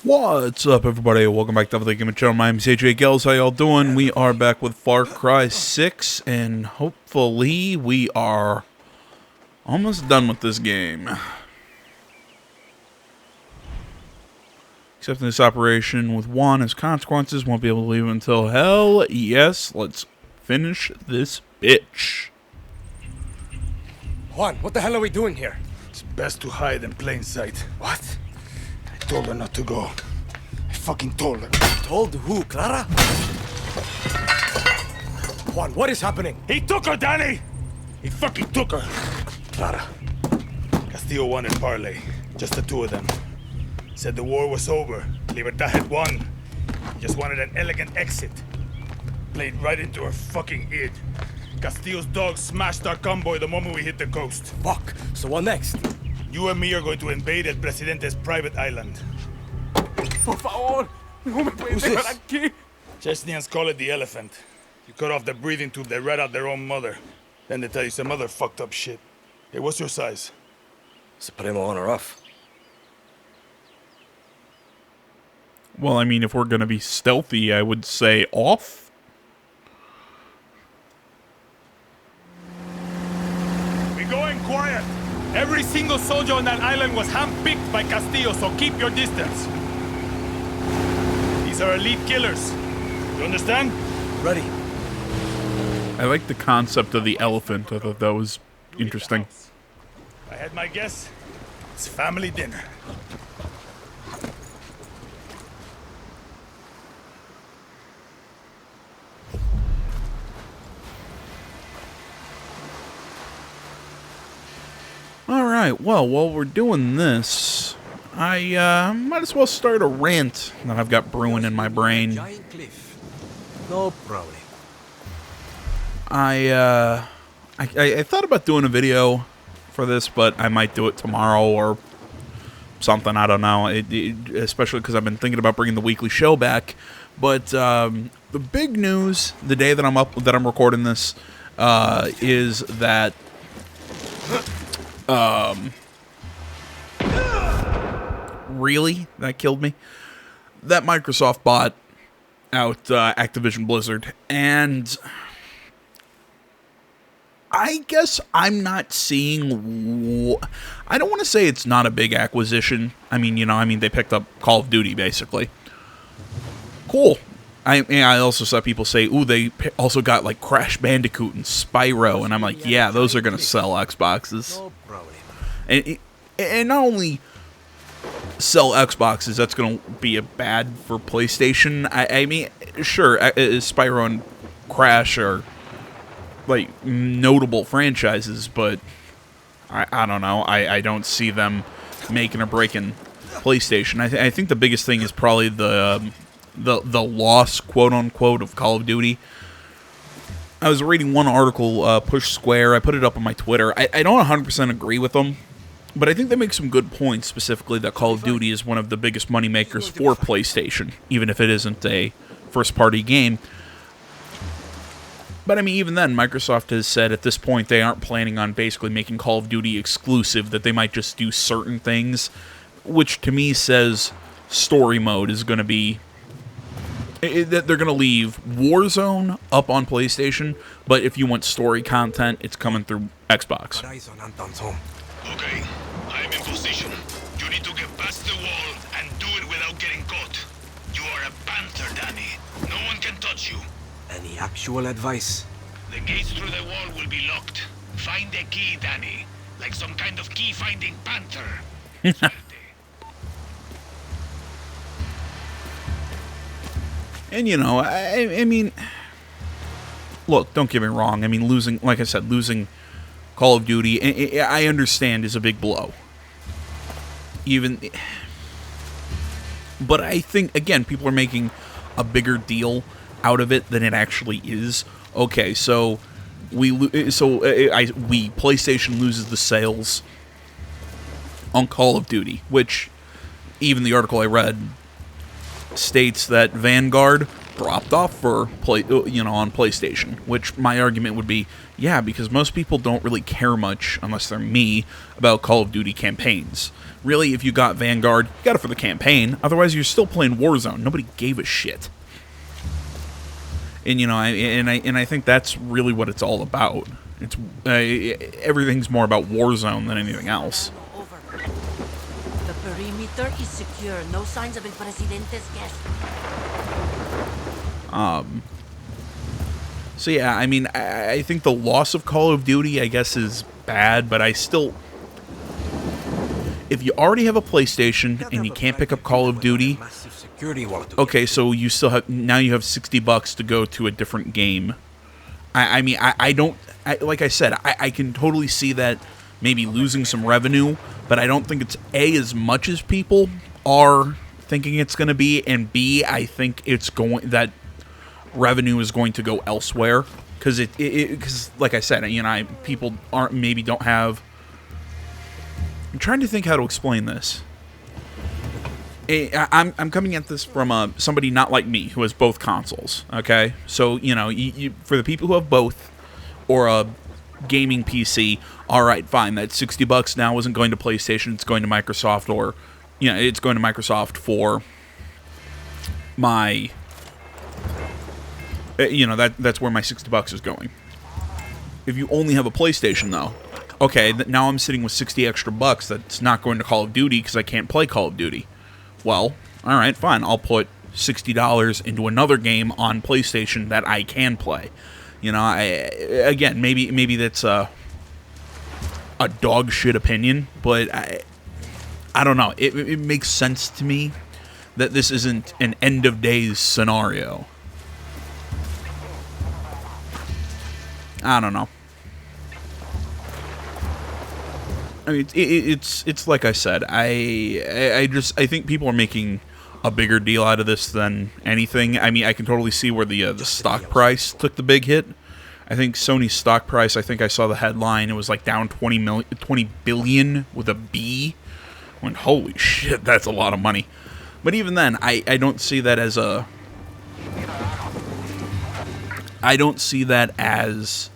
What's up, everybody? Welcome back to the Gaming Channel. My name's AJ Gels. How y'all doing? We are back with Far Cry 6, and hopefully we are almost done with this game. Accepting this operation with Juan as consequences. Won't be able to leave until hell. Yes, let's finish this bitch. Juan, what the hell are we doing here? It's best to hide in plain sight. What? I told her not to go. I fucking told her. Told who, Clara? Juan, what is happening? He took her, Danny! He fucking took her. Clara. Castillo wanted parley. Just the two of them. Said the war was over. Libertad had won. He just wanted an elegant exit. Played right into her fucking id. Castillo's dog smashed our convoy the moment we hit the coast. Fuck. So what next? You and me are going to invade El Presidente's private island. Por favor. No me puedes dejar aquí. Chechnyans call it the elephant. You cut off the breathing tube, they rat out their own mother. Then they tell you some other fucked up shit. Hey, what's your size? Supremo on or off? Well, I mean, if we're gonna be stealthy, I would say off. We're going quiet. Every single soldier on that island was handpicked by Castillo, so keep your distance. These are elite killers. You understand? Ready. I like the concept of the elephant. I thought that was interesting. I had my guess. It's family dinner. Alright, well, while we're doing this, I might as well start a rant that I've got brewing in my brain. Giant cliff. No problem. I thought about doing a video for this, but I might do it tomorrow or something, I don't know, especially because I've been thinking about bringing the weekly show back. But the big news, the day that I'm recording this, is that really? That killed me? That Microsoft bought out Activision Blizzard, and I guess I'm not seeing... I don't want to say it's not a big acquisition. I mean, they picked up Call of Duty, basically. Cool. I also saw people say, ooh, they also got, like, Crash Bandicoot and Spyro, and I'm like, yeah, those are going to sell Xboxes. No problem. And not only sell Xboxes, that's going to be a bad for PlayStation. I mean, sure, Spyro and Crash are, like, notable franchises, but I don't know. I don't see them making or breaking PlayStation. I think the biggest thing is probably the loss, quote-unquote, of Call of Duty. I was reading one article, Push Square. I put it up on my Twitter. I don't 100% agree with them, but I think they make some good points, specifically that Call of Duty is one of the biggest moneymakers for PlayStation, even if it isn't a first-party game. But, I mean, even then, Microsoft has said at this point they aren't planning on basically making Call of Duty exclusive, that they might just do certain things, which to me says story mode is going to be... that they're going to leave Warzone up on PlayStation, but if you want story content, it's coming through Xbox. Horizon Anton's home. Okay, I'm in position. You need to get past the wall and do it without getting caught. You are a panther, Danny. No one can touch you. Any actual advice? The gates through the wall will be locked. Find the key, Danny. Like some kind of key-finding panther. And, I mean, look, don't get me wrong. I mean, losing, like I said, losing Call of Duty, I understand, is a big blow. But I think, again, people are making a bigger deal out of it than it actually is. Okay, so PlayStation loses the sales on Call of Duty, which even the article I read states that Vanguard dropped off for on PlayStation, which my argument would be, yeah, because most people don't really care much, unless they're me, about Call of Duty campaigns. Really, if you got Vanguard, you got it for the campaign. Otherwise, you're still playing Warzone. Nobody gave a shit. And I think that's really what it's all about. It's everything's more about Warzone than anything else. Over. The perimeter is secure. No signs of El Presidente's guest. So yeah, I mean, I think the loss of Call of Duty, I guess, is bad, but I still... If you already have a PlayStation and you can't pick up Call of Duty, okay, so you still have... Now you have $60 to go to a different game. Like I said, I can totally see that maybe losing some revenue, but I don't think it's A, as much as people are thinking it's going to be, and B, I think that revenue is going to go elsewhere, because like I said, people don't have... I'm trying to think how to explain this. I'm coming at this from somebody not like me who has both consoles. Okay, so for the people who have both or a gaming PC, all right, fine. That $60 now isn't going to PlayStation; it's going to Microsoft, or it's going to Microsoft for my. That's where my $60 is going. If you only have a PlayStation, though, okay, now I'm sitting with 60 extra bucks that's not going to Call of Duty because I can't play Call of Duty. Well, all right, fine. I'll put $60 into another game on PlayStation that I can play. Maybe that's a dog shit opinion, but I don't know. It makes sense to me that this isn't an end of days scenario. I don't know. I mean, it's like I said. I think people are making a bigger deal out of this than anything. I mean, I can totally see where the stock price took the big hit. I think Sony's stock price, I think I saw the headline, it was like down 20 billion with a B. I went, holy shit, that's a lot of money. But even then, I don't see that as a... I don't see that as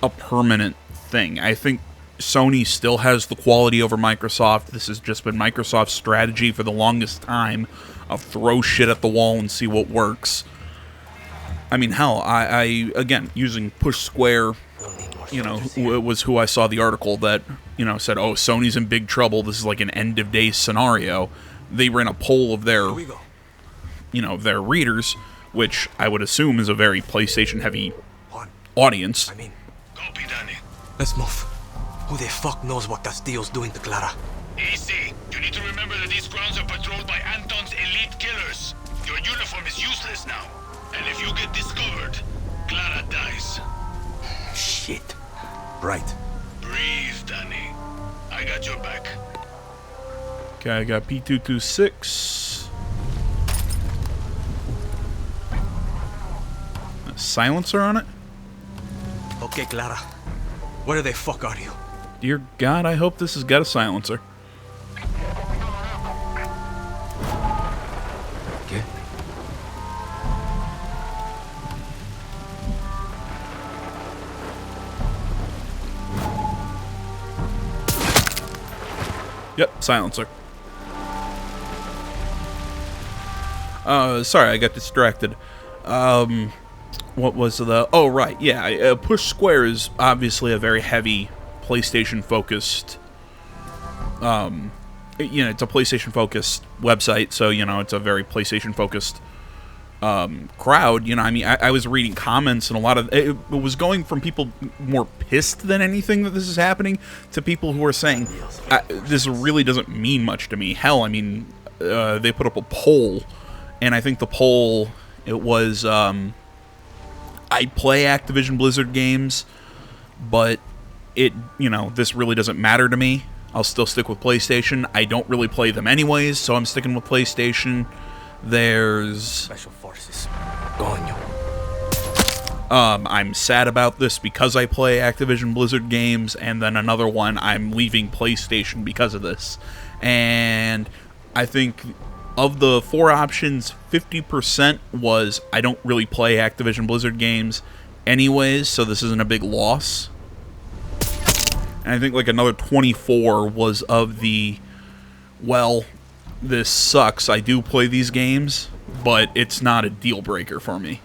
a permanent thing. I think Sony still has the quality over Microsoft. This has just been Microsoft's strategy for the longest time of throw shit at the wall and see what works. I mean, hell, I again, using Push Square, was who I saw the article that, said, oh, Sony's in big trouble. This is like an end of days scenario. They ran a poll of their, their readers, which I would assume is a very PlayStation heavy audience. Copy, Danny. Let's move. Who the fuck knows what Castillo's doing to Clara? Easy. You need to remember that these grounds are patrolled by Anton's elite killers. Your uniform is useless now. And if you get discovered, Clara dies. Shit. Right. Breathe, Danny. I got your back. Okay, I got P226. A silencer on it? Okay, Clara. Where the fuck are you? Dear God, I hope this has got a silencer. Okay. Yep, silencer. Sorry, I got distracted. What was the... Oh, right, yeah. Push Square is obviously a very heavy PlayStation-focused... it's a PlayStation-focused website, so, it's a very PlayStation-focused crowd. I was reading comments, and a lot of... It was going from people more pissed than anything that this is happening to people who are saying, this really doesn't mean much to me. Hell, they put up a poll, and I think the poll, it was... I play Activision Blizzard games, but this really doesn't matter to me. I'll still stick with PlayStation. I don't really play them anyways, so I'm sticking with PlayStation. There's... Special Forces. Coño. I'm sad about this because I play Activision Blizzard games, and then another one, I'm leaving PlayStation because of this. And I think of the 4 options, 50% was I don't really play Activision Blizzard games anyways, so this isn't a big loss. And I think like another 24 was of the, well, this sucks. I do play these games, but it's not a deal breaker for me.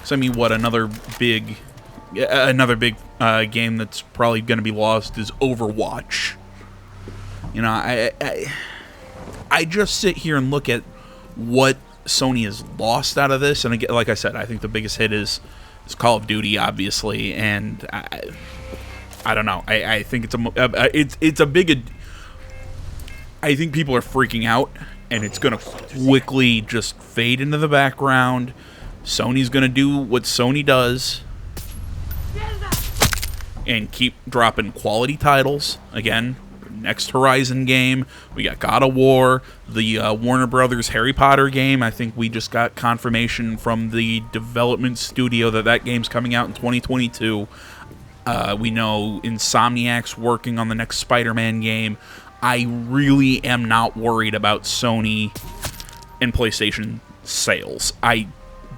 So I mean, what, another big game that's probably going to be lost is Overwatch. You know, I just sit here and look at what Sony has lost out of this, and again, like I said, I think the biggest hit is Call of Duty, obviously, and I don't know. I think it's a big. I think people are freaking out, and it's going to quickly just fade into the background. Sony's going to do what Sony does and keep dropping quality titles. Again, next Horizon game, we got God of War, the Warner Brothers Harry Potter game. I think we just got confirmation from the development studio that game's coming out in 2022. We know Insomniac's working on the next Spider-Man game. I really am not worried about Sony and PlayStation sales. I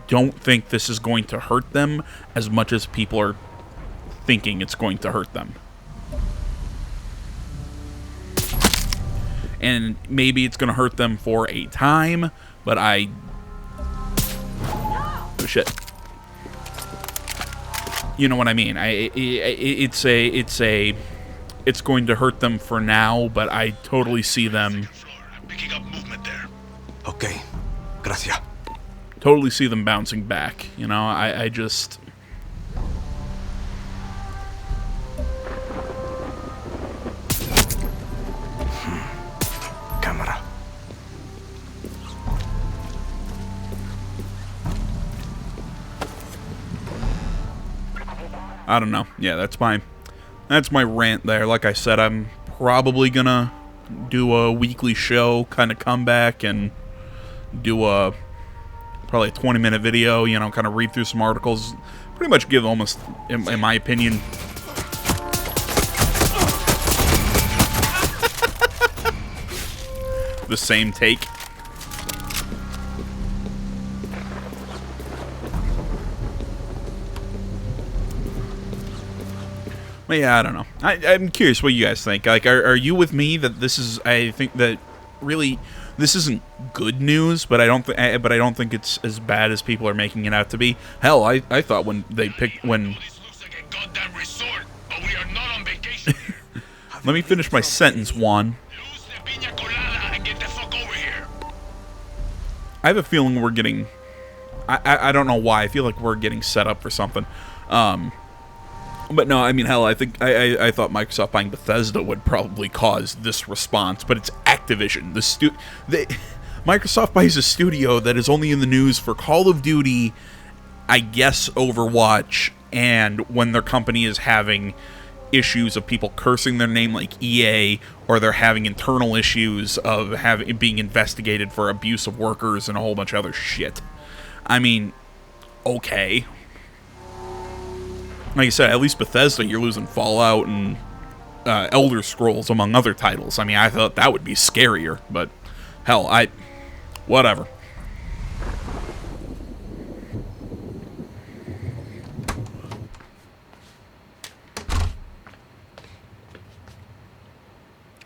don't think this is going to hurt them as much as people are thinking it's going to hurt them. And maybe it's going to hurt them for a time, but oh, shit. You know what I mean? It's going to hurt them for now, but I totally see them. Picking up movement there. Okay. Gracias. Totally see them bouncing back. You know, I just. Camera. I don't know. Yeah, that's my rant there. Like I said, I'm probably gonna do a weekly show, kind of come back and do probably a 20-minute video, you know, kind of read through some articles, pretty much give almost, in my opinion, the same take. But yeah, I don't know. I'm curious what you guys think. Like, are you with me that this is? I think that really this isn't good news, but I don't think it's as bad as people are making it out to be. Hell, I thought when they picked when. This looks like a goddamn resort, but we are not on vacation. Let me finish my sentence, Juan. Lose the piña colada and get the fuck over here. I have a feeling we're getting. I don't know why. I feel like we're getting set up for something. But no, I mean, hell, I think I thought Microsoft buying Bethesda would probably cause this response, but it's Activision. Microsoft buys a studio that is only in the news for Call of Duty, I guess Overwatch, and when their company is having issues of people cursing their name like EA, or they're having internal issues of being investigated for abuse of workers and a whole bunch of other shit. I mean, okay. Like I said, at least Bethesda, you're losing Fallout and Elder Scrolls, among other titles. I mean, I thought that would be scarier, but hell, whatever.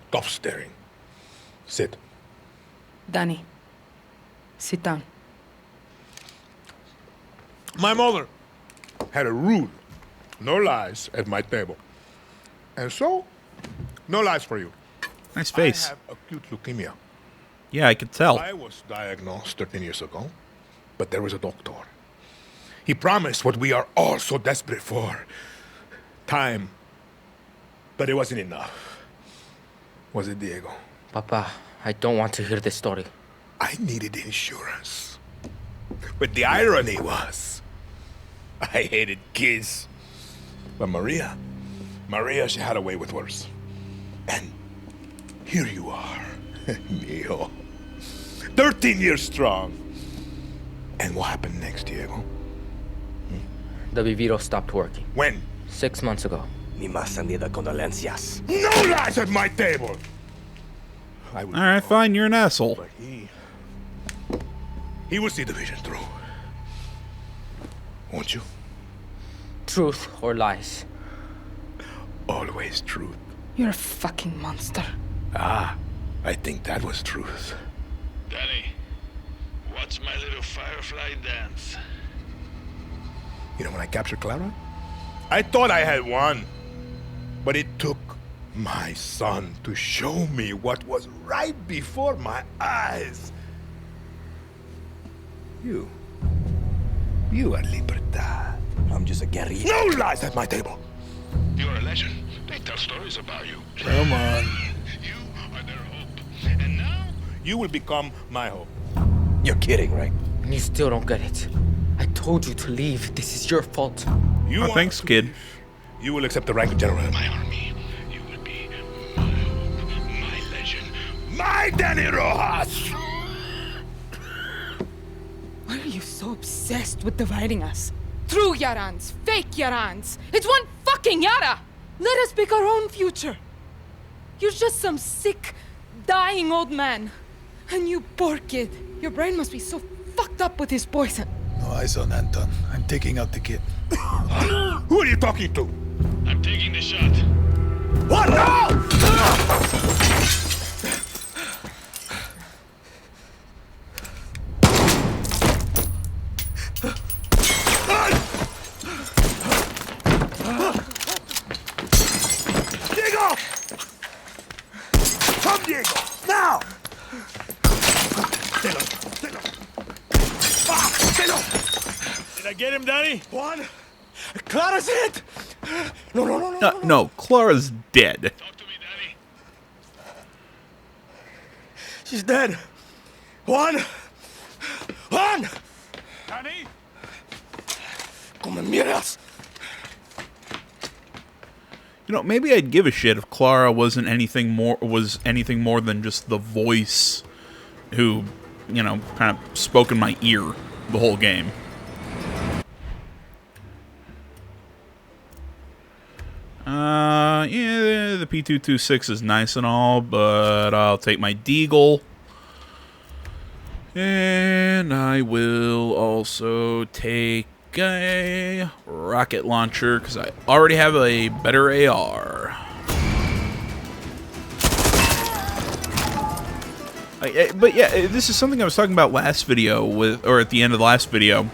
Stop staring. Sit. Danny, sit down. My mother had a rule. No lies at my table. And so, no lies for you. Nice face. I have acute leukemia. Yeah, I could tell. I was diagnosed 13 years ago, but there was a doctor. He promised what we are all so desperate for. Time. But it wasn't enough. Was it, Diego? Papa, I don't want to hear this story. I needed insurance. But the irony was, I hated kids. But Maria, she had a way with words. And here you are, Mio. 13 years strong. And what happened next, Diego? The Viviro stopped working. When? 6 months ago. Mi más sentida condolencias. No lies at my table! I will, Alright, fine, you're an asshole. but he will see the vision through. Won't you? Truth or lies? Always truth. You're a fucking monster. Ah, I think that was truth. Danny, watch my little firefly dance. You know when I captured Clara? I thought I had won. But it took my son to show me what was right before my eyes. You are Libertad. I'm just a guerrilla. No lies at my table. You're a legend. They tell stories about you. Come on. You are their hope. And now, You will become my hope. You're kidding, right? You still don't get it. I told you to leave. This is your fault. You Oh, want thanks, to kid. leave, You will accept the rank of general. my army, you will be my hope, my legend. My Danny Rojas! Why are you so obsessed with dividing us? True Yarans, fake Yarans. It's one fucking Yara! Let us pick our own future. You're just some sick, dying old man. And you poor kid. Your brain must be so fucked up with his poison. No eyes on Anton. I'm taking out the kid. Who are you talking to? I'm taking the shot. What? No! Diego! Come, Diego! Now! Telo. Ah, Telo! Did I get him, Danny? Juan? Clara's hit! No. No, Clara's dead. Talk to me, Danny. She's dead. Juan! Juan! Danny? Come mierdas! You know, maybe I'd give a shit if Clara wasn't anything more than just the voice who, you know, kind of spoke in my ear the whole game. Yeah, the P226 is nice and all, but I'll take my Deagle. And I will also take a rocket launcher, because I already have a better AR. But yeah, this is something I was talking about last video, or at the end of the last video,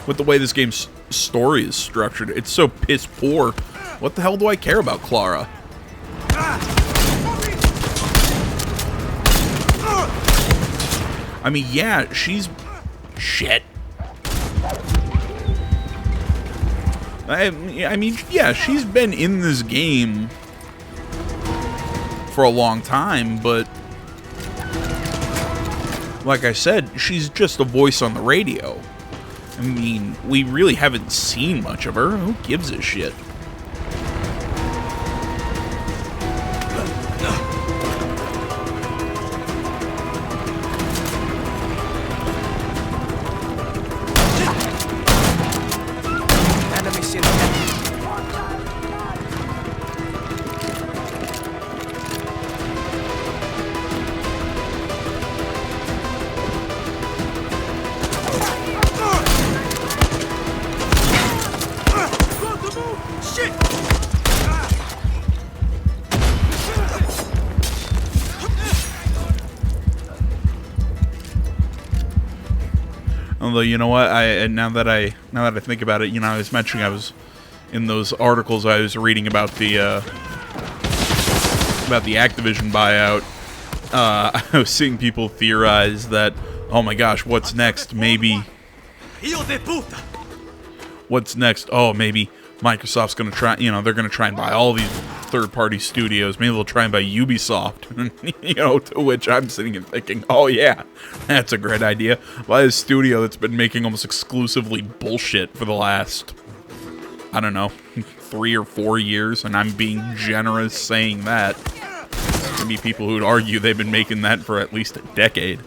with the way this game's story is structured. It's so piss poor. What the hell do I care about Clara? I mean, yeah, she's shit. I mean, yeah, she's been in this game for a long time, but like I said, she's just a voice on the radio. I mean, we really haven't seen much of her. Who gives a shit? Enemy seen ahead. Although, you know what, now that I think about it, you know, I was mentioning I was in those articles I was reading about the Activision buyout. I was seeing people theorize that, oh my gosh, what's next? Maybe. What's next? Oh, maybe Microsoft's gonna try. You know, they're gonna try and buy all these third-party studios. Maybe they'll try and buy Ubisoft. You know, to which I'm sitting and thinking, oh yeah, that's a great idea. Buy a studio that's been making almost exclusively bullshit for the last, I don't know, 3 or 4 years, and I'm being generous saying that. Maybe people who'd argue they've been making that for at least a decade.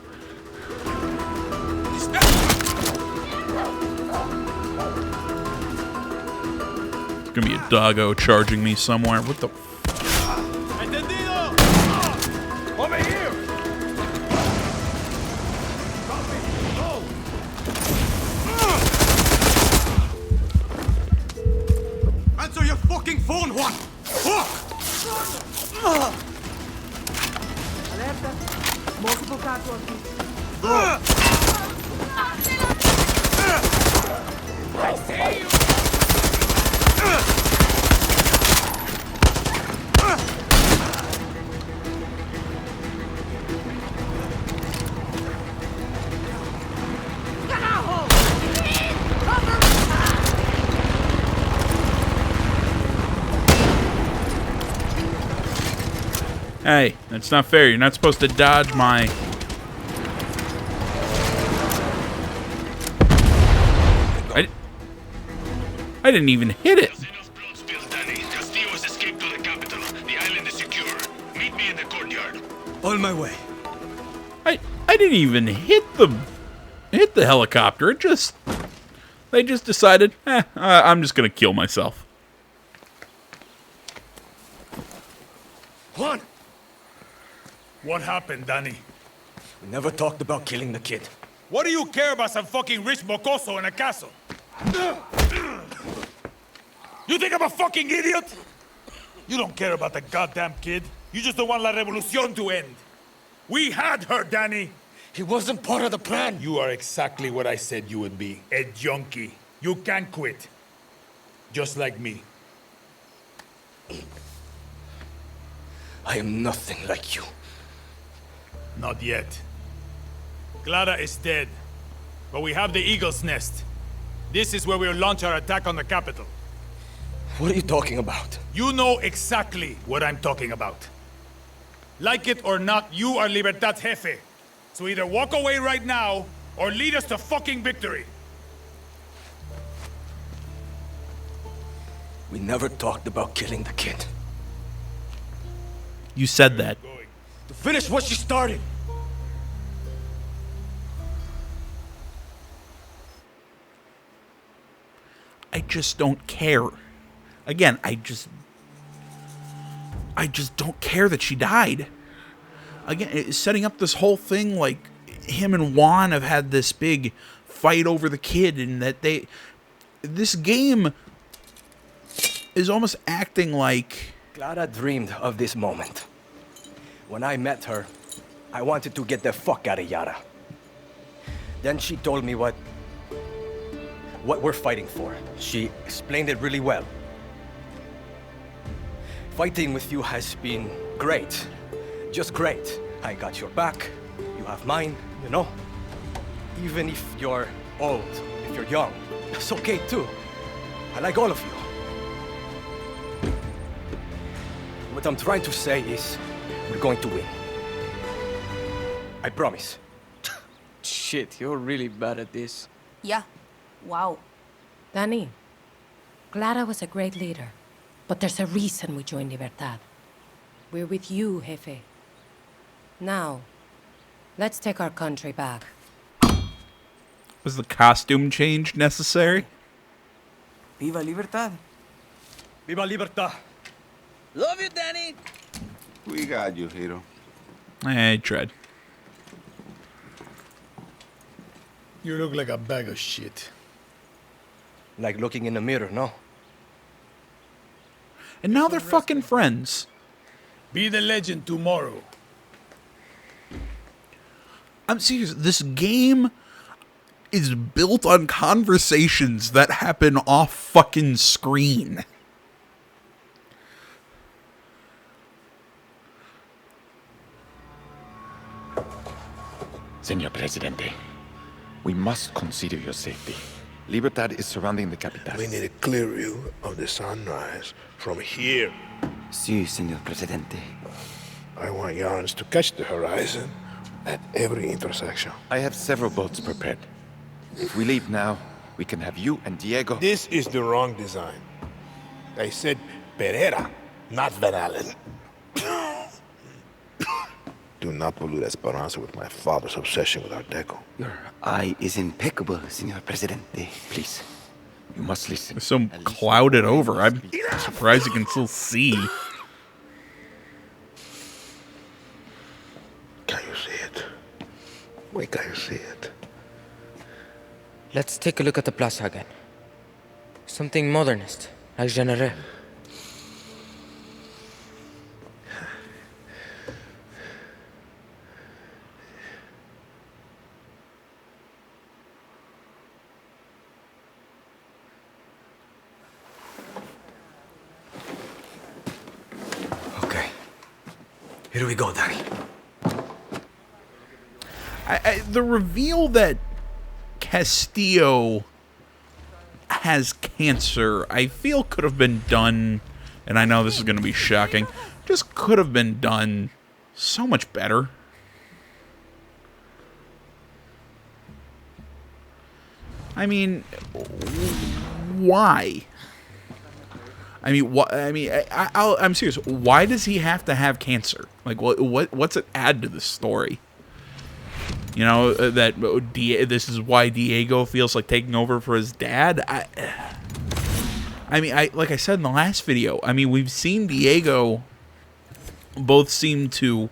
There's gonna be a doggo charging me somewhere. What the? Entendido! Over here! Answer your fucking phone, Juan! Fuck! Alerta. Multiple casualties. I see you! Hey, that's not fair. You're not supposed to dodge my... I didn't even hit it. There's enough blood spilled, Danny. Castillo has escaped to the capital. The island is secure. Meet me in the courtyard. On my way. I didn't even hit the helicopter. They just decided, I'm just gonna kill myself. Juan! What happened, Danny? We never talked about killing the kid. What do you care about some fucking rich mocoso in a castle? You think I'm a fucking idiot? You don't care about the goddamn kid. You just don't want La Revolucion to end. We had her, Danny. He wasn't part of the plan. You are exactly what I said you would be. A junkie. You can't quit. Just like me. I am nothing like you. Not yet. Clara is dead. But we have the Eagle's Nest. This is where we'll launch our attack on the capital. What are you talking about? You know exactly what I'm talking about. Like it or not, you are Libertad Jefe. So either walk away right now, or lead us to fucking victory. We never talked about killing the kid. You said that. To finish what she started. I just don't care. Again, I just don't care that she died. Again, it's setting up this whole thing like him and Juan have had this big fight over the kid, and that this game is almost acting like... Clara dreamed of this moment. When I met her, I wanted to get the fuck out of Yara. Then she told me what we're fighting for. She explained it really well. Fighting with you has been great. Just great. I got your back, you have mine, you know? Even if you're old, if you're young, that's okay too. I like all of you. What I'm trying to say is, we're going to win. I promise. Shit, you're really bad at this. Yeah. Wow. Danny, Clara was a great leader, but there's a reason we joined Libertad. We're with you, Jefe. Now, let's take our country back. Was the costume change necessary? Viva Libertad. Viva Libertad! Love you, Danny. We got you, Hiro. I tried. You look like a bag of shit. Like looking in the mirror, no? And now they're fucking friends. Be the legend tomorrow. I'm serious. This game is built on conversations that happen off fucking screen. Senor Presidente, we must consider your safety. Libertad is surrounding the capital. We need a clear view of the sunrise from here. Sí, Senor Presidente. I want Yarns to catch the horizon at every intersection. I have several boats prepared. If we leave now, we can have you and Diego... This is the wrong design. I said Pereira, not Van Allen. Do not pollute Esperanza with my father's obsession with Art Deco. Your eye is impeccable, Senor Presidente. Please, You must listen. It's so clouded over. I'm surprised you can still see. Can you see it? Where can you see it? Let's take a look at the plaza again. Something modernist, like Genere. Okay. Here we go, Danny. The reveal that Castillo has cancer, I feel could have been done, and I know this is going to be shocking, just could have been done so much better. I mean, why? I mean, what? I mean, I'm serious. Why does he have to have cancer? Like, what's it add to the story? You know, that this is why Diego feels like taking over for his dad. I mean, like I said in the last video, I mean, we've seen Diego both seem to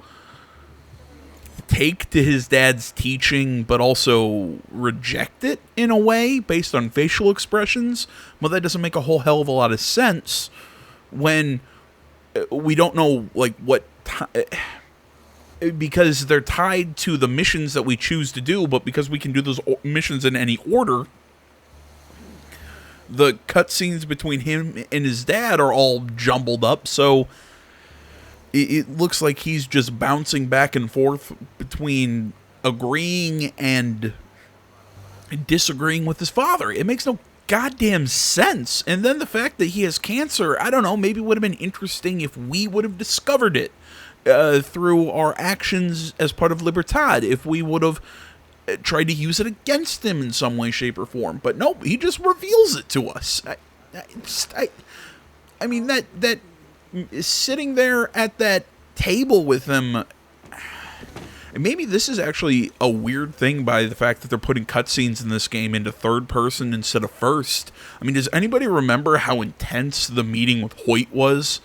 take to his dad's teaching, but also reject it in a way based on facial expressions. Well, that doesn't make a whole hell of a lot of sense when we don't know, like, what because they're tied to the missions that we choose to do, but because we can do those missions in any order, the cutscenes between him and his dad are all jumbled up, so it looks like he's just bouncing back and forth between agreeing and disagreeing with his father. It makes no goddamn sense. And then the fact that he has cancer, I don't know, maybe it would have been interesting if we would have discovered it through our actions as part of Libertad, if we would have tried to use it against him in some way, shape, or form. But no, he just reveals it to us. I mean, that sitting there at that table with him, maybe this is actually a weird thing by the fact that they're putting cutscenes in this game into third person instead of first. I mean, does anybody remember how intense the meeting with Hoyt was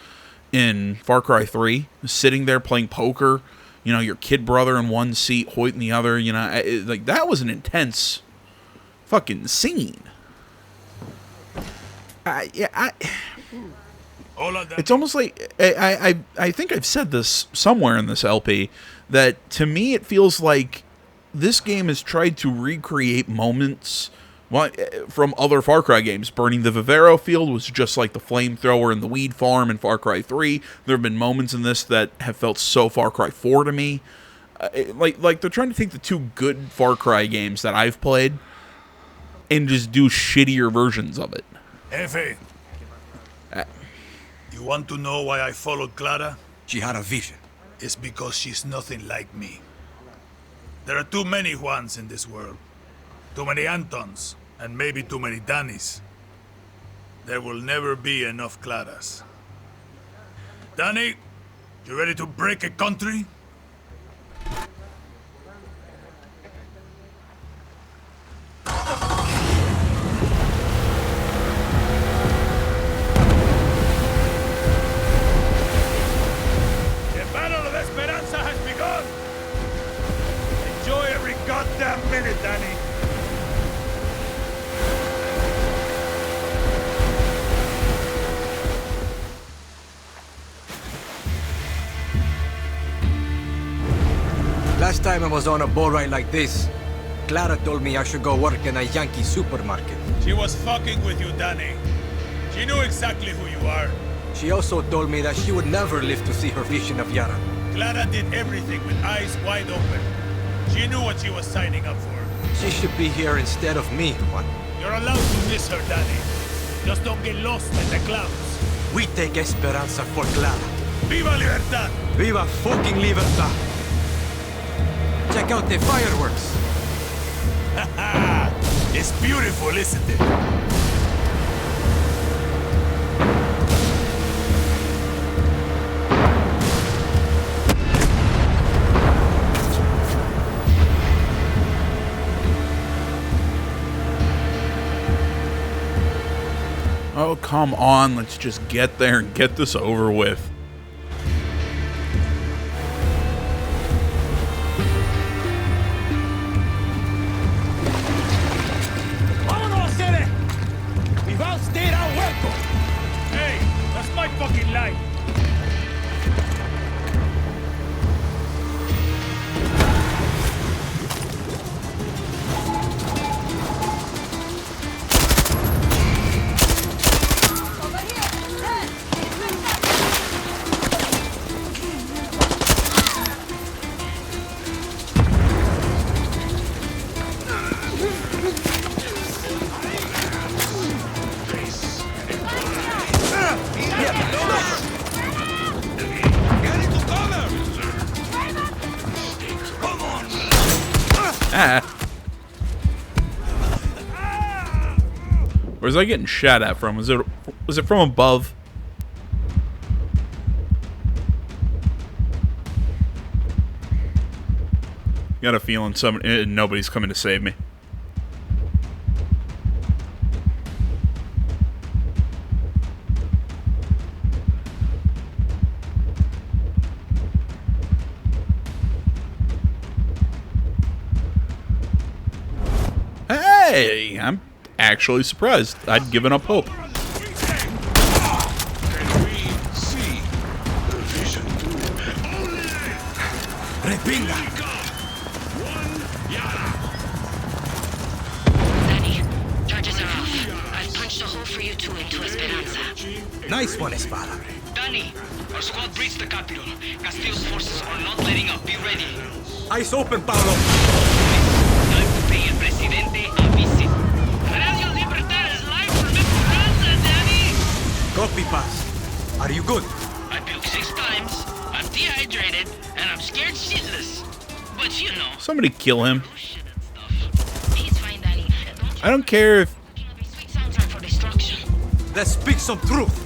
in Far Cry 3? Sitting there playing poker, you know, your kid brother in one seat, Hoyt in the other, you know, like, that was an intense fucking scene. It's almost like, I think I've said this somewhere in this LP, that to me it feels like this game has tried to recreate moments from other Far Cry games. Burning the Vivero field was just like the flamethrower in the weed farm in Far Cry 3. There have been moments in this that have felt so Far Cry 4 to me. Like they're trying to take the two good Far Cry games that I've played and just do shittier versions of it. Jefe, you want to know why I followed Clara? She had a vision. It's because she's nothing like me. There are too many Juans in this world. Too many Antons, and maybe too many Dannys. There will never be enough Claras. Danny, you ready to break a country? The Battle of Esperanza has begun! Enjoy every goddamn minute, Danny! Last time I was on a boat ride like this, Clara told me I should go work in a Yankee supermarket. She was fucking with you, Danny. She knew exactly who you are. She also told me that she would never live to see her vision of Yara. Clara did everything with eyes wide open. She knew what she was signing up for. She should be here instead of me, Juan. You're allowed to miss her, Danny. Just don't get lost in the clouds. We take Esperanza for Clara. Viva Libertad! Viva fucking Libertad! Check out the fireworks! Haha! It's beautiful, isn't it? Oh, come on. Let's just get there and get this over with. Vámonos, Sere! We've outstayed our welcome! Hey, that's my fucking life! Where's I getting shot at from? Was it from above? Got a feeling nobody's coming to save me. Hey, I'm actually surprised. I'd given up hope. Danny, charges are off. I've punched a hole for you two into Esperanza. Nice one, Espada. Danny, our squad breached the capital. Castillo's forces are not letting up. Be ready. Eyes open, Pablo. Time to pay el presidente a visit. Radio Libertad is live from Esperanza, Danny. Copy, Paz. Are you good? I puked 6 times. I'm dehydrated, and I'm scared shitless. But you know. Somebody kill him. He's fine, Danny. I don't care if Let's speak some truth.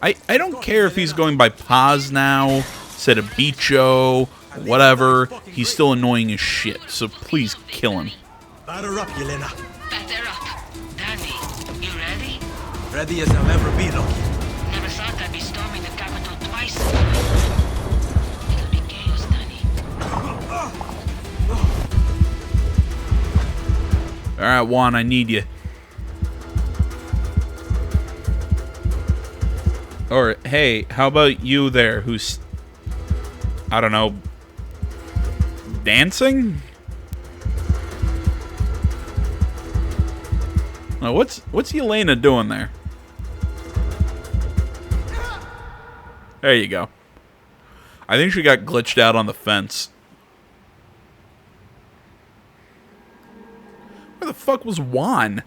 I don't care if he's going by Paz now, instead of Bicho, whatever. He's still annoying as shit, so please kill him. Batter up, Yelena. Batter up. Danny, you ready? Ready as I'll ever be, Loki. Never thought I'd be storming the capital twice. It'll be chaos, Danny. Alright, Juan, I need you. Or, hey, how about you there who's, I don't know, dancing? Oh, what's Yelena doing there? There you go. I think she got glitched out on the fence. Where the fuck was Juan?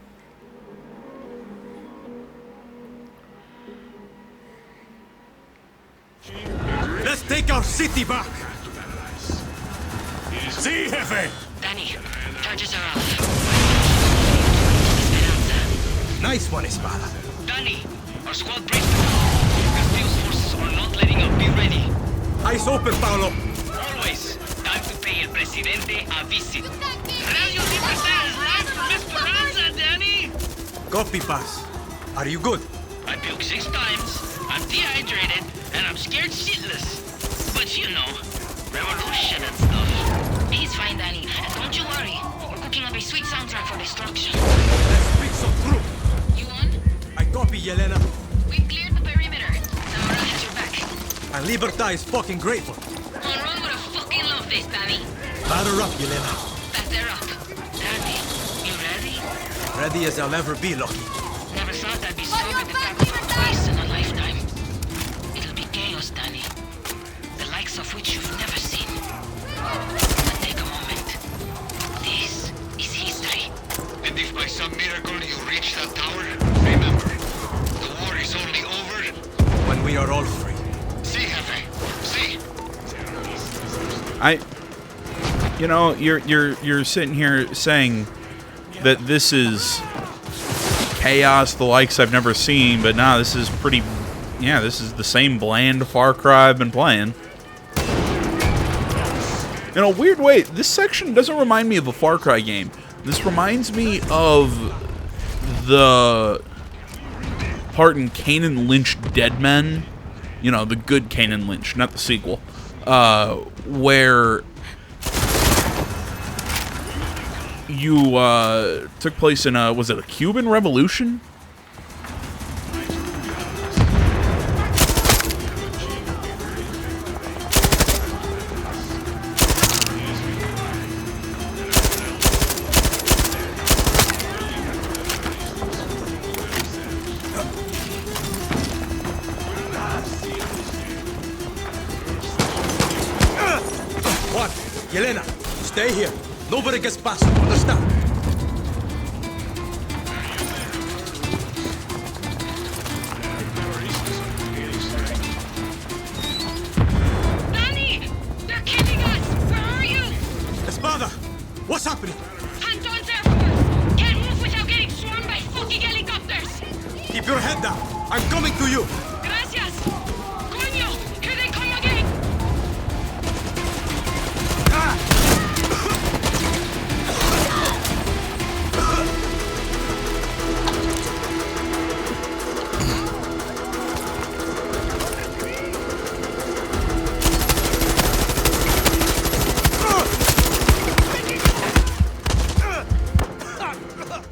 Let's take our city back. See, Jefe. Danny, charges are off. Nice one, Espada. Danny, our squad breached the capital. Castillo's forces are not letting up. Be ready. Eyes open, Pablo. Always. Time to pay el presidente a visit. Radio Libertad is live from Esperanza, Danny. Copy, Paz. Are you good? I puked 6 times. I'm dehydrated, and I'm scared shitless. But you know, revolution and stuff. He's fine, Danny. And don't you worry. We're cooking up a sweet soundtrack for destruction. Let's speak some truth. You on? I copy, Yelena. We've cleared the perimeter. Zamora has your back. And Libertad is fucking grateful. Monroe would have fucking loved this, Danny. Batter up, Yelena. Batter up. Danny, you ready? Ready as I'll ever be, Loki. Never thought I'd be storming the capital twice in a lifetime. It'll be chaos, Danny. The likes of which you've never seen. But take a moment. This is history. And if by some miracle you reach that tower, remember, the war is only over when we are all free. See, Jefe. See. You're sitting here saying that this is chaos, the likes I've never seen, but nah, this is pretty. Yeah, this is the same bland Far Cry I've been playing. In a weird way, this section doesn't remind me of a Far Cry game. This reminds me of the part in Kane and Lynch Dead Men, you know, the good Kane and Lynch, not the sequel, where you took place in was it a Cuban Revolution? What? Yelena, stay here. Nobody gets past. Understand? Danny! They're killing us! Where are you? Espada! What's happening? Anton's Air Force! Can't move without getting swarmed by fucking helicopters! Keep your head down. I'm coming to you. Gracias! Coño! Here they come again!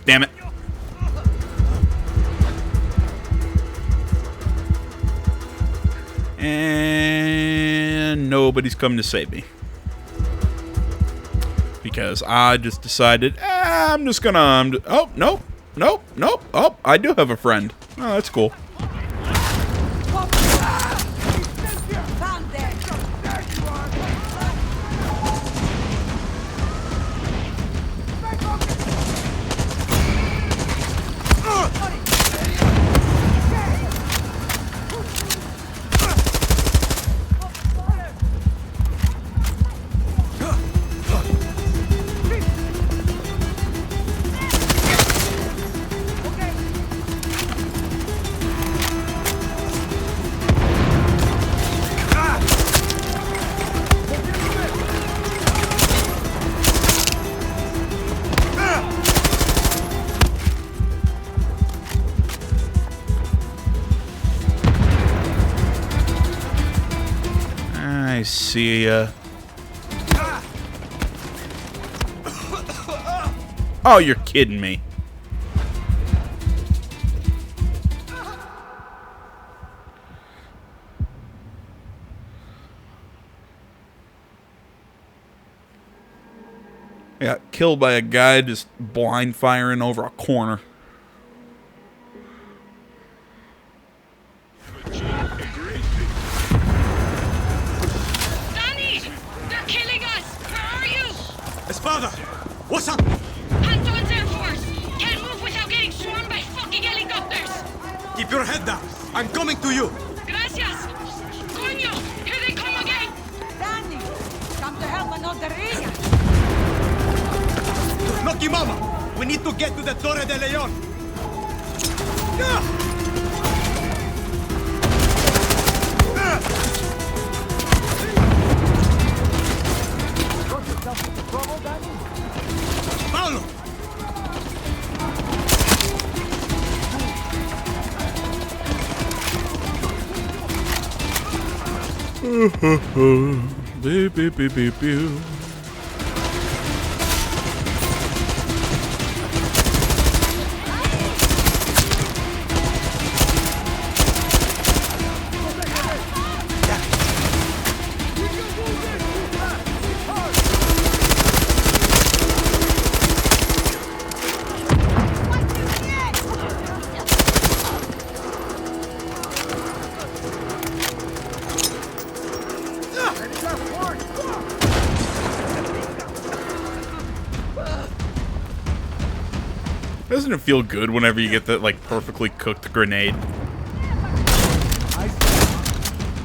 Damn it. And nobody's coming to save me. Because I just decided, I'm just gonna, oh, nope, nope, nope. Oh, I do have a friend. Oh, that's cool. I see ya. Oh, you're kidding me. I got killed by a guy just blind firing over a corner. Danny! They're killing us! Where are you? Espada! What's up? Anton's Air Force! Can't move without getting swarmed by fucking helicopters! Keep your head down. I'm coming to you. Gracias! Coño! Here they come again! Danny! Come to help another area! Lucky Mama! We need to get to the Torre de Leon. Paulo! Beep, beep, beep, beep, beep. Doesn't it feel good whenever you get that, like, perfectly cooked grenade?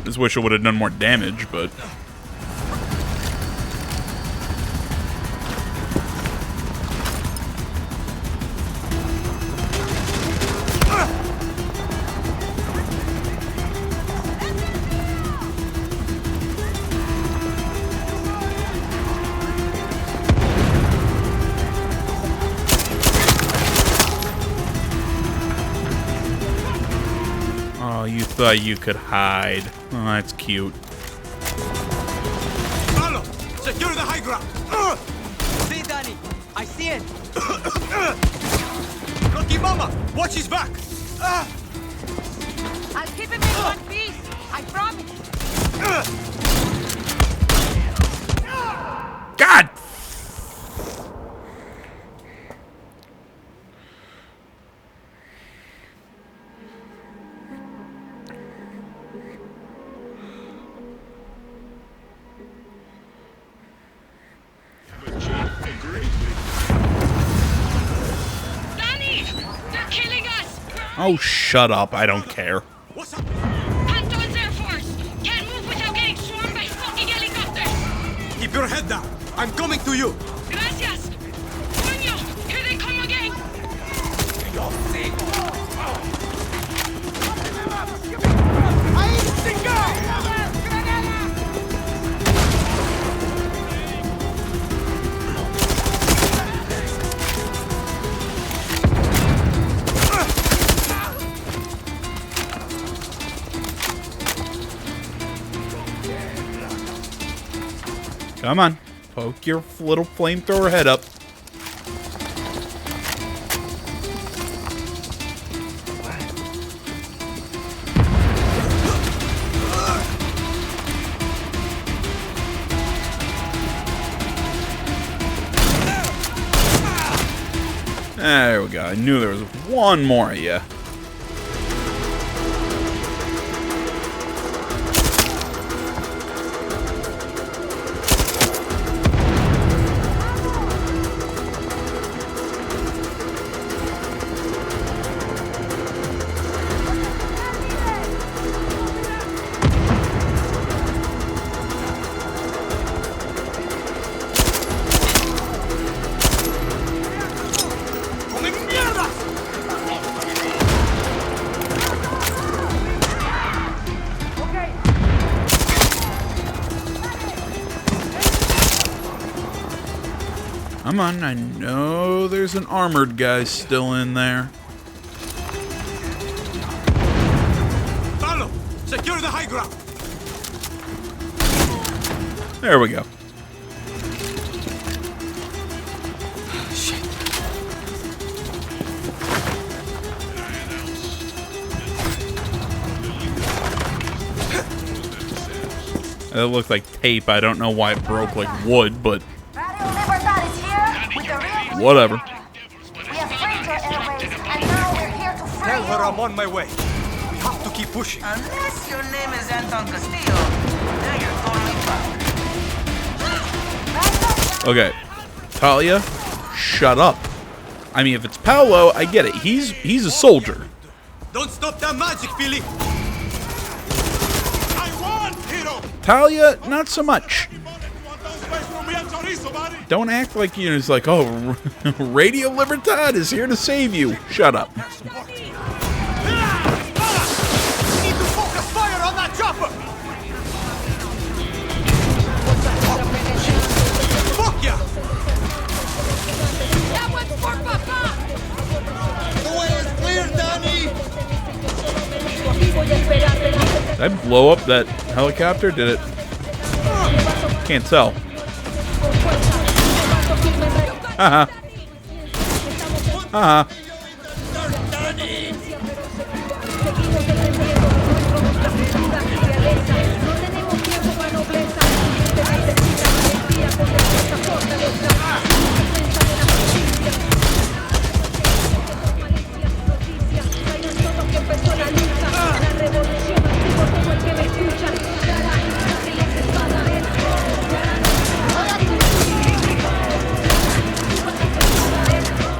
Just wish it would have done more damage, but... thought you could hide. Oh, that's cute. Carlo, secure the high ground. See, Danny. I see it. Rocky Mama, watch his back. I'll keep him in one piece. I promise. God! Danny! They're killing us! Oh, shut up. I don't care. Anton's Air Force! Can't move without getting swarmed by fucking helicopters! Keep your head down. I'm coming to you. Gracias! Coño! Here they come again! Come on. Poke your little flamethrower head up. There we go. I knew there was one more of you. Come on, I know there's an armored guy still in there. Carlo, secure the high ground. There we go. That looked like tape. I don't know why it broke like wood, but whatever. Tell her I'm on my way. We have to keep pushing. Unless your name is Anton Castillo, then you're totally fucked. Okay, Talia, shut up. I mean, if it's Paolo, I get it. He's a soldier. Don't stop that magic, Philly. Talia, not so much. Don't act like you know, it's like, oh, Radio Libertad is here to save you. Shut up. We need to focus fire on that chopper. Fuck ya! That one's for Papa! The way is clear, Danny! Did I blow up that helicopter? Did it? Can't tell. Haha. Haha.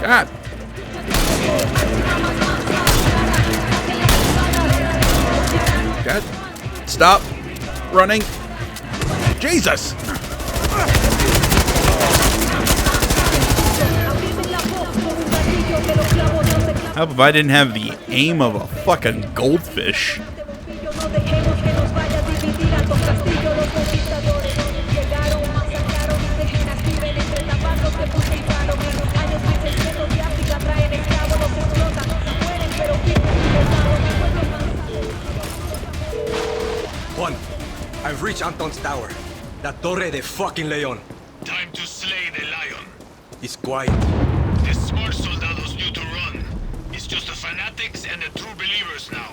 God. God. Stop running. Jesus. How if I didn't have the aim of a fucking goldfish? approach Anton's tower. La Torre de fucking Leon. Time to slay the lion. He's quiet. The smart soldados knew to run. It's just the fanatics and the true believers now.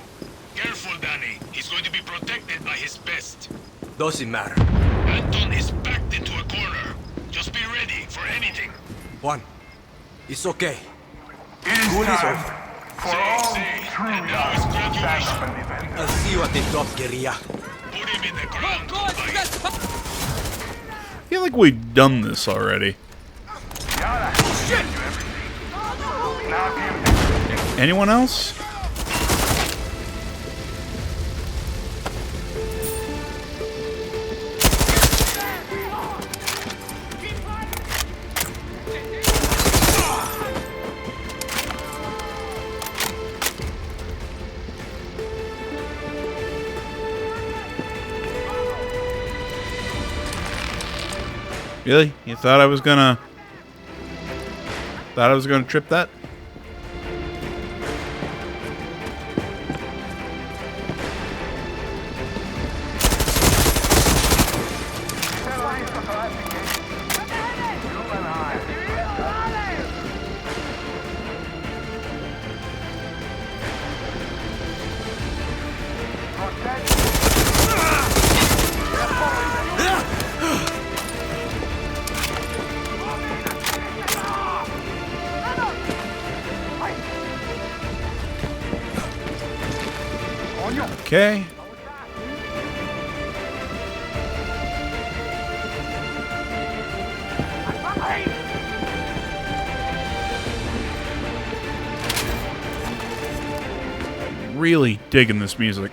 Careful, Danny. He's going to be protected by his best. Doesn't matter. Anton is backed into a corner. Just be ready for anything. Juan, it's okay. It is School is time over. For all and now it's graduation. I'll see you at the top, guerrilla. Put him in the ground. I feel like we've done this already. Anyone else? Really? You thought I was gonna trip that? Okay. Really digging this music.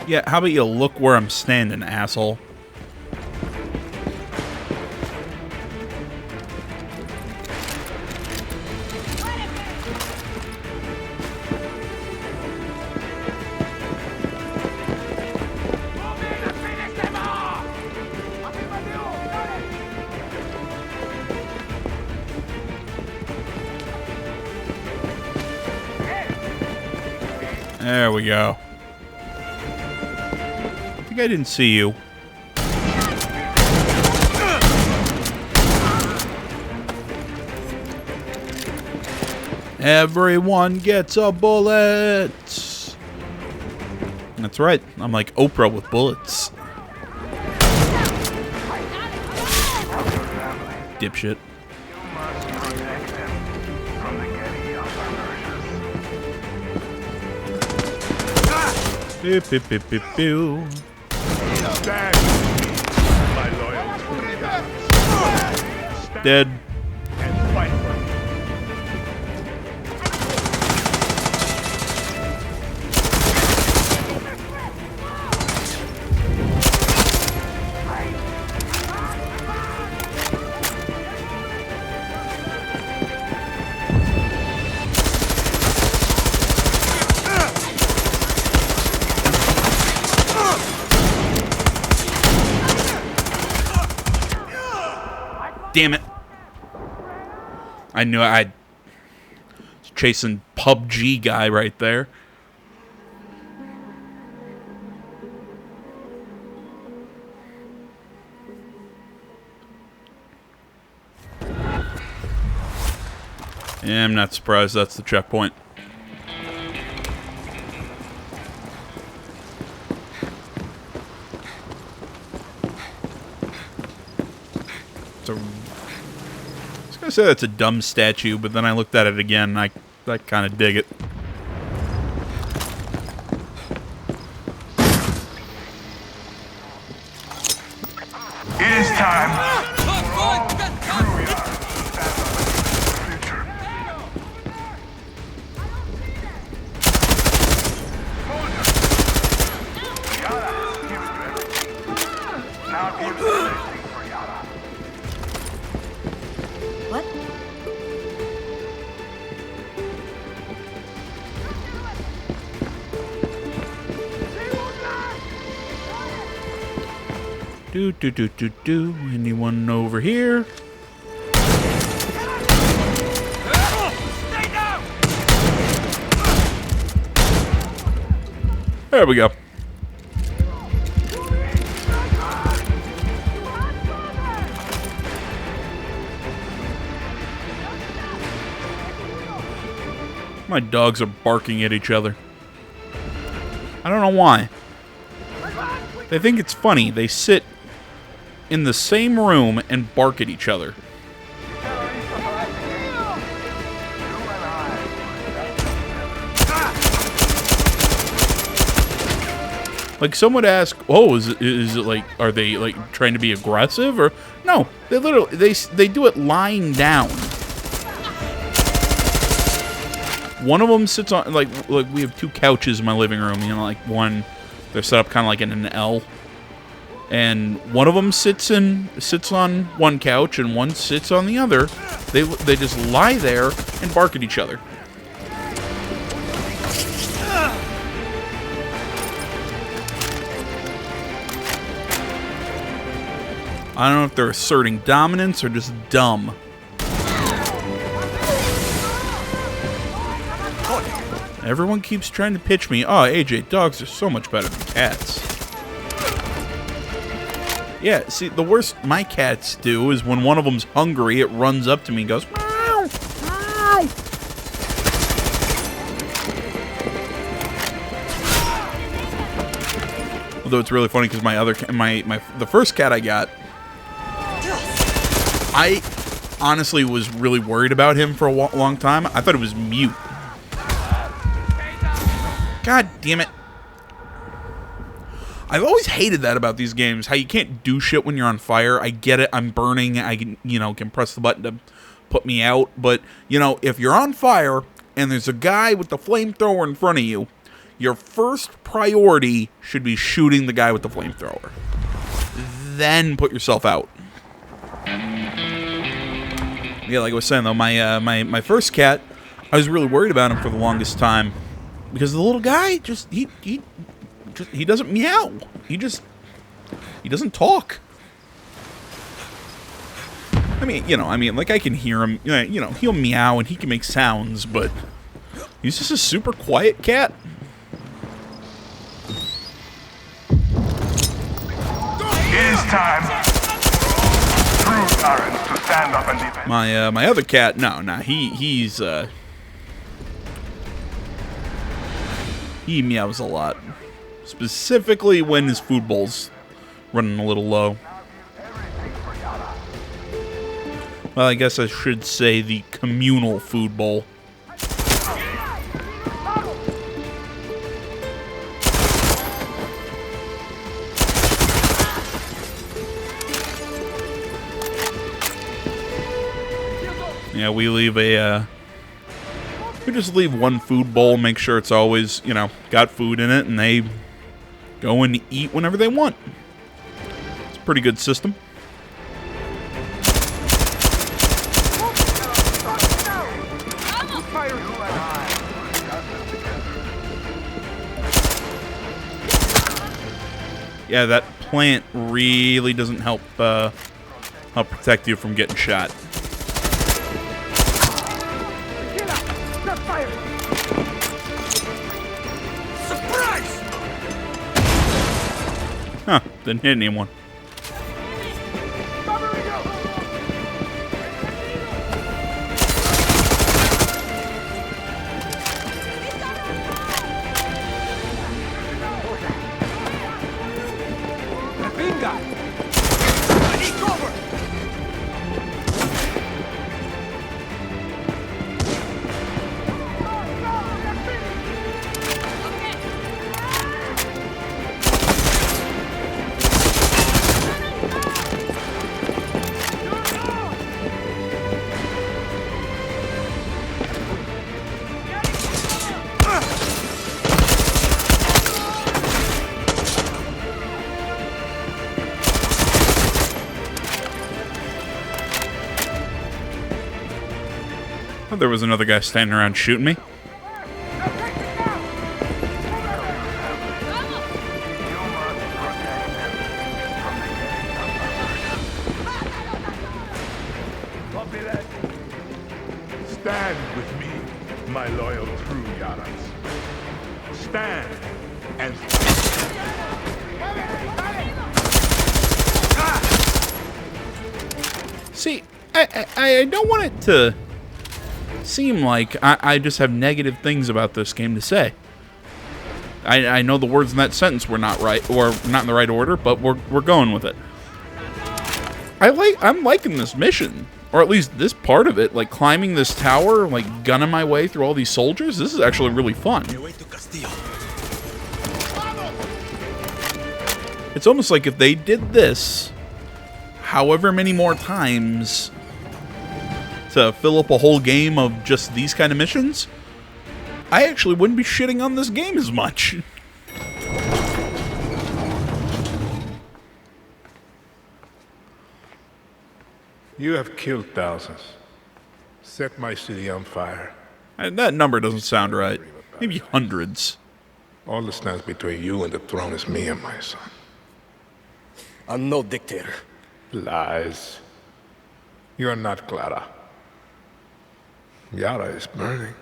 Yeah, how about you look where I'm standing, asshole? There we go. I think I didn't see you. Everyone gets a bullet. That's right. I'm like Oprah with bullets. Dipshit. Beep, beep, beep, beep, beep. Dead. Damn it. I knew I was chasing PUBG guy right there. Yeah, I'm not surprised that's the checkpoint. I was gonna say that's a dumb statue, but then I looked at it again, and I kind of dig it. It is time. What? Do. Anyone over here? There we go. My dogs are barking at each other. I don't know why. They think it's funny. They sit in the same room and bark at each other. Like, some would ask, "Oh, is it like, are they like trying to be aggressive?" Or no, they literally they do it lying down. One of them sits on like we have two couches in my living room. You know, like one, they're set up kind of like in an L, and one of them sits on one couch and one sits on the other. They just lie there and bark at each other. I don't know if they're asserting dominance or just dumb. Everyone keeps trying to pitch me, "Oh, AJ, dogs are so much better than cats." Yeah, see, the worst my cats do is when one of them's hungry, it runs up to me and goes, "Meow, meow." Although it's really funny because the first cat I got, I honestly was really worried about him for a long time. I thought it was mute. God damn it. I've always hated that about these games, how you can't do shit when you're on fire. I get it, I'm burning, I can press the button to put me out, but, if you're on fire and there's a guy with the flamethrower in front of you, your first priority should be shooting the guy with the flamethrower. Then put yourself out. Yeah, like I was saying though, my first cat, I was really worried about him for the longest time. Because the little guy he doesn't meow. He doesn't talk. I mean, like I can hear him. He'll meow and he can make sounds, but he's just a super quiet cat. It is time. True Tyrants to stand up and defend. My other cat, he meows a lot. Specifically when his food bowl's running a little low. Well, I guess I should say the communal food bowl. Yeah, we just leave one food bowl, make sure it's always, got food in it, and they go and eat whenever they want. It's a pretty good system. Yeah, that plant really doesn't help protect you from getting shot. Huh, didn't hit anyone. Oh, there was another guy standing around shooting me. Stand with me, my loyal true Yarans. Stand and... See, I don't want it to seem like I just have negative things about this game to say. I know the words in that sentence were not right, or not in the right order, but we're going with it. I'm liking this mission, or at least this part of it, like climbing this tower, like gunning my way through all these soldiers. This is actually really fun. It's almost like if they did this however many more times to fill up a whole game of just these kind of missions, I actually wouldn't be shitting on this game as much. You have killed thousands. Set my city on fire. And that number doesn't sound right. Maybe hundreds. All that stands between you and the throne is me and my son. I'm no dictator. Lies. You're not Clara. Yara is burning,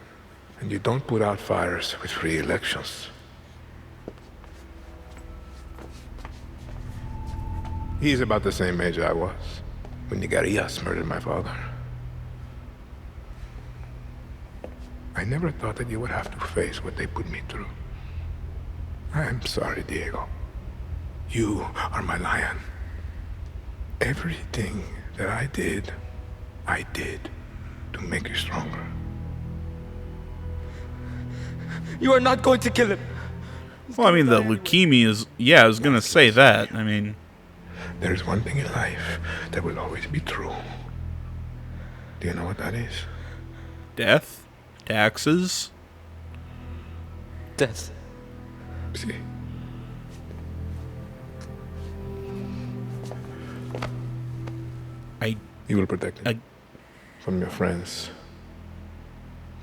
and you don't put out fires with free elections. He's about the same age I was when Nigarias murdered my father. I never thought that you would have to face what they put me through. I'm sorry, Diego. You are my lion. Everything that I did to make you stronger. You are not going to kill him. Well, I mean, the leukemia is... Yeah, I was going to say that. I mean... There's one thing in life that will always be true. Do you know what that is? Death? Taxes? Death. See? You will protect me. From your friends.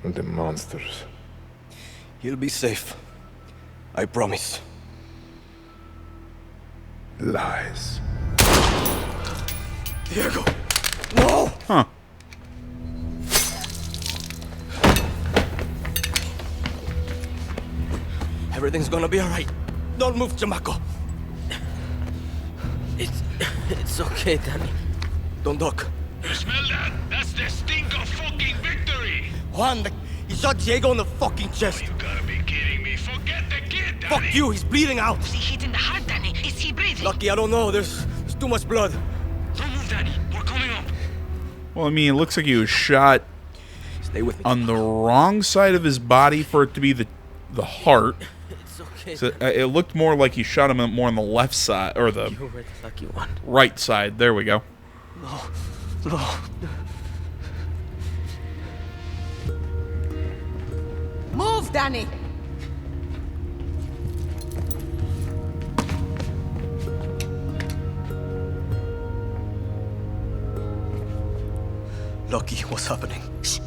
From the monsters. He'll be safe. I promise. Lies. Diego! No! Huh. Everything's gonna be alright. Don't move, Chamaco. It's okay, Danny. Don't duck. You smell that? That's the stink of fucking victory! Juan, he shot Diego in the fucking chest. You gotta be kidding me. Forget the kid, Danny! Fuck you, he's bleeding out. Was he hit in the heart, Danny? Is he breathing? Lucky, I don't know. There's too much blood. Don't move, Danny. We're coming up. Well, I mean, it looks like he was shot Stay with me. on the wrong side of his body for it to be the heart. It's okay. So, it looked more like he shot him more on the left side, or the You were the lucky one. right side. There we go. No. Move, Danny! Lucky, what's happening? Shh.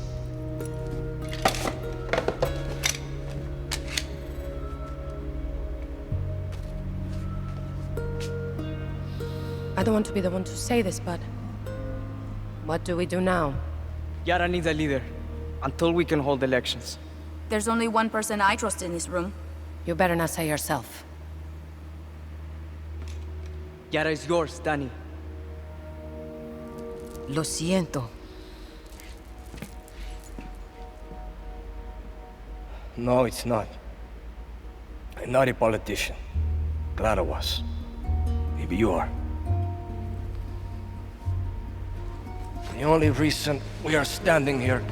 I don't want to be the one to say this, but... what do we do now? Yara needs a leader, until we can hold elections. There's only one person I trust in this room. You better not say yourself. Yara is yours, Danny. Lo siento. No, it's not. I'm not a politician. Clara was. Maybe you are. The only reason we are standing here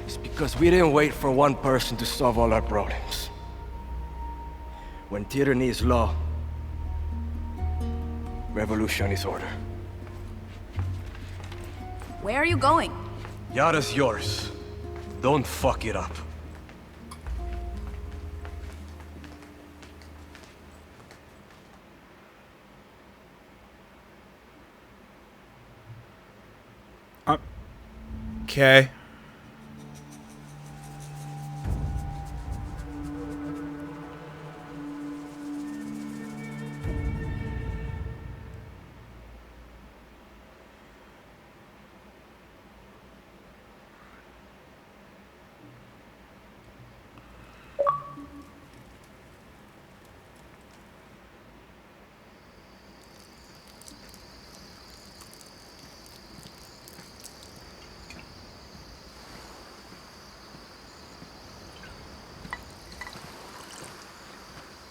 is because we didn't wait for one person to solve all our problems. When tyranny is law, revolution is order. Where are you going? Yara's yours. Don't fuck it up. Okay.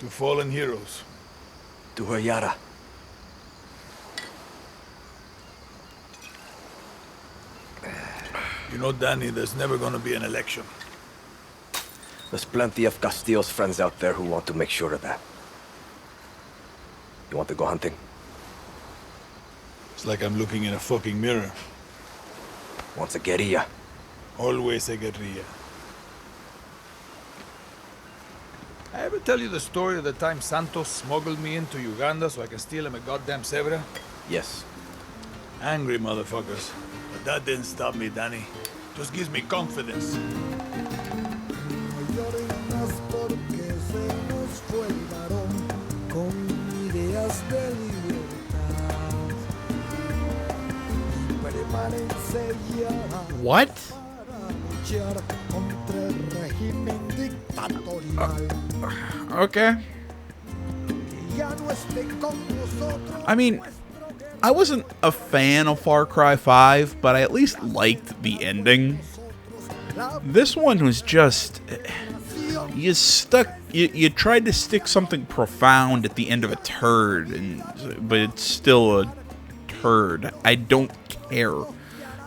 To fallen heroes. To her Yara. You know, Danny, there's never gonna be an election. There's plenty of Castillo's friends out there who want to make sure of that. You want to go hunting? It's like I'm looking in a fucking mirror. Once a guerrilla. Always a guerrilla. I ever tell you the story of the time Santos smuggled me into Uganda so I can steal him a goddamn zebra? Yes. Angry motherfuckers. But that didn't stop me, Danny. Just gives me confidence. What? Okay. I mean, I wasn't a fan of Far Cry 5, but I at least liked the ending. This one was just... You tried to stick something profound at the end of a turd, but it's still a turd. I don't care.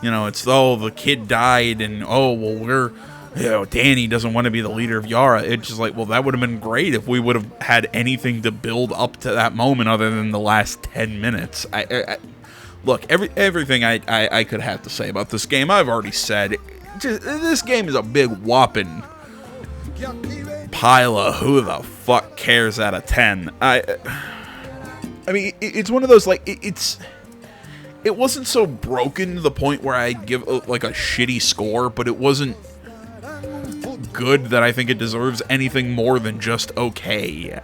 You know, it's, oh, the kid died, and, oh, well, Danny doesn't want to be the leader of Yara. It's just like, well, that would have been great if we would have had anything to build up to that moment other than the last 10 minutes. Look, everything I could have to say about this game, I've already said. This game is a big whopping pile of who the fuck cares out of 10. I mean, it's one of those, like, it wasn't so broken to the point where I'd give like a shitty score, but it wasn't good that I think it deserves anything more than just okay.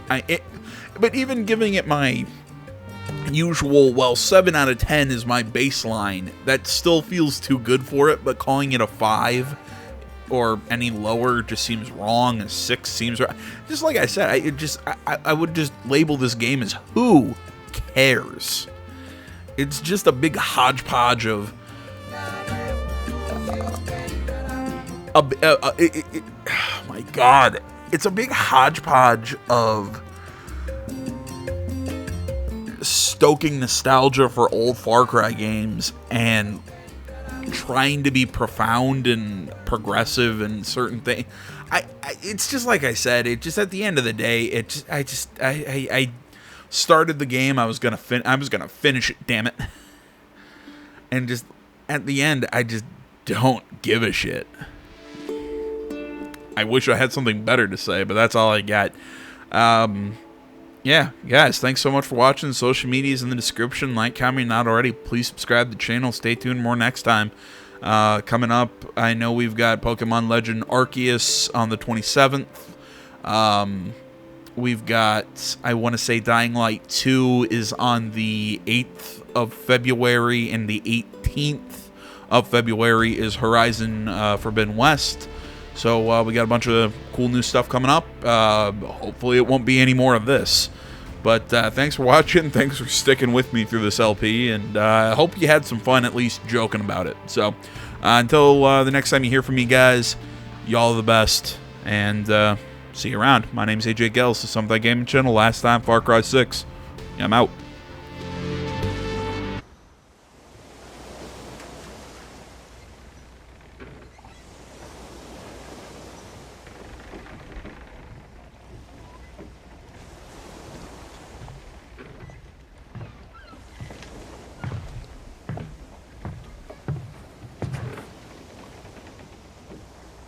But even giving it my usual, well, 7 out of 10 is my baseline, that still feels too good for it, but calling it a 5 or any lower just seems wrong. A 6 seems right. Just like I said, I would just label this game as who cares. It's just a big hodgepodge of oh my god, it's a big hodgepodge of stoking nostalgia for old Far Cry games and trying to be profound and progressive and certain things. It's just like I said. It just, at the end of the day, I started the game. I was gonna finish it. Damn it! And just at the end, I just don't give a shit. I wish I had something better to say, but that's all I got. Yeah, guys, thanks so much for watching. Social media is in the description. Like, comment, not already. Please subscribe to the channel. Stay tuned. More next time. Coming up, I know we've got Pokemon Legend Arceus on the 27th. We've got, I want to say, Dying Light 2 is on the 8th of February, and the 18th of February is Horizon Forbidden West. So we got a bunch of cool new stuff coming up. Hopefully it won't be any more of this. But thanks for watching. Thanks for sticking with me through this LP. And I hope you had some fun at least joking about it. So until the next time you hear from me, guys, y'all are the best. And see you around. My name's AJ Gels. This is Something Gaming Channel. Last time, Far Cry 6. I'm out.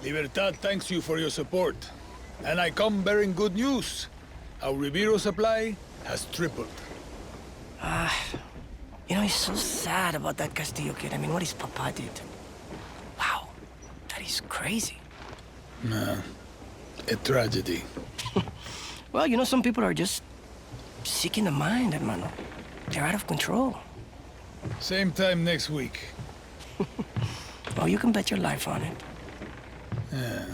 Libertad thanks you for your support. And I come bearing good news. Our Ribiro supply has tripled. You know, it's so sad about that Castillo kid. I mean, what his papa did. Wow, that is crazy. Nah, a tragedy. Well, you know, some people are just sick in the mind, hermano. They're out of control. Same time next week. Oh, you can bet your life on it. Yeah.